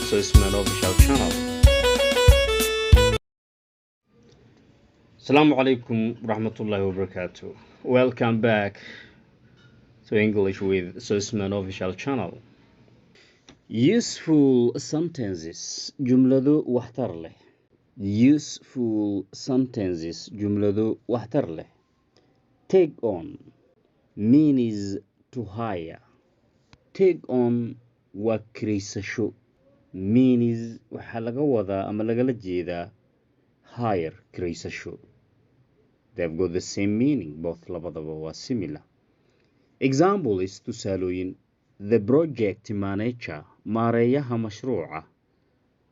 so it's my official channel. Assalamu alaikum rahmatullahi wa barakatuh. Welcome back to English with Sosman official channel. Useful sentences jumladu waxtar leh. Useful sentences jumladu waxtar leh. Take on means to hire. Take on waa kiraysasho. Means waxaa laga wadaa ama lagala jeedaa hire kiraysasho. They've got the same meaning, both labadaba waa similar. Example is tusaalooyin. The project manager maareeyaha mashruuca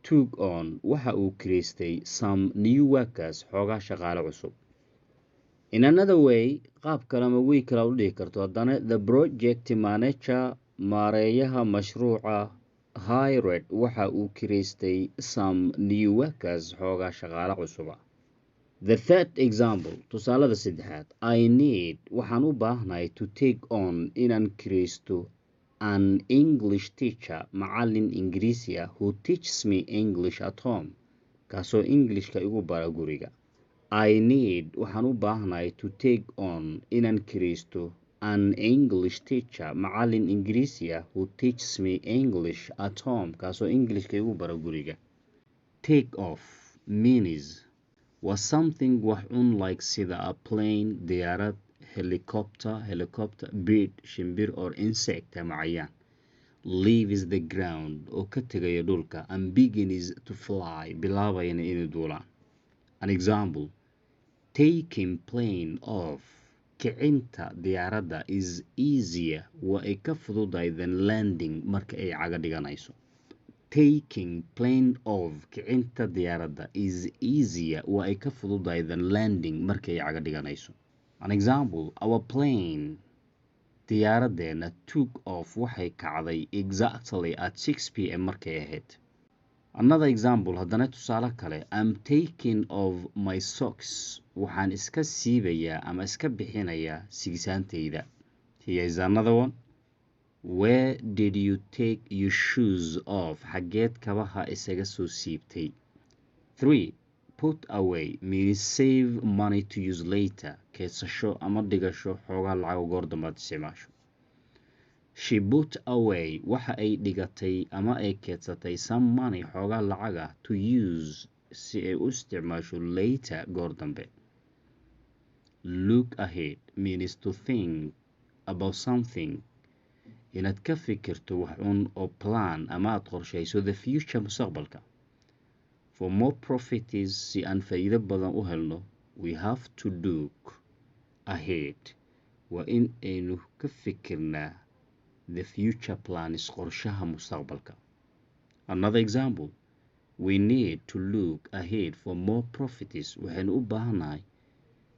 took on waxa uu kiraystay some new workers xoogaa shaqaale cusub. In another way, qaab kale ama way kale u dhihi karto haddana the project manager maareeyaha mashruuca hired waxa uu kiraystay some new workers xoogaa shaqaale cusuba. The third example, tusaalada saddexaad, I need waxaan u baahnahay to take on inaan kiraysto an English teacher macallin Ingiriisi ah who teaches me English at home kaasoo Englishka igu bara guriga. I need waxaan u baahnahay to take on inaan kiraysto an English teacher macallin Ingiriisi ah who teaches me English at home kaasoo Englishka igu bara guriga. Take off means was something wax like sida a plane, diyaarad, helicopter, bird, shimbir or insect ama cayaan. Leaves the ground oo ka tegaya dhulka and begins to fly bilaabayana inay duulaan. An example, taking plane off kicinta diyaaradda is easier waa ay ka fududahay than landing marka ay caga dhiganayso. Taking plane off kicinta diyaaradda is easier waa ay ka fududahay than landing marka ay caga dhiganayso. An example, our plane diyaaraddeena took off waxay kacday exactly at 6 p.m. markay ahayd. Another example, haddana tusaale kale, I'm taking off my socks waxaan iska siibayaa ama iska bixinayaa sigisaantayda. Here is another one. Where did you take your shoes off? Xageed kabaha isaga soo siibtay. 3. Put away means save money to use later. Keedsasho ama dhigasho xoogaa lacag goor dambaad isticmaasho. She put away waxa ay dhigatay ama ay keedsatay some money xoogaa lacaga to use si ay u isticmaasho later goor dambe. Look ahead means to think about something. Inaad ka fikirto wax oo plan ama aad qorshayso the future mustaqbalka. For more profits si aan faa'iido badan u helno, we have to look ahead. Waa in aynu ka fikirnaa the future plans qorshaha mustaqbalka. Another example, we need to look ahead for more profits. Waxaynu u baahanahay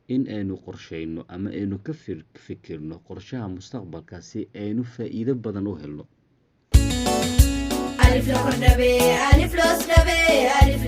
in aynu qorshayno ama aynu ka fikirno qorshaha mustaqbalka si aynu faa'iido badan u helno. Alif lo kordhabe, alif lo sdhabe, alif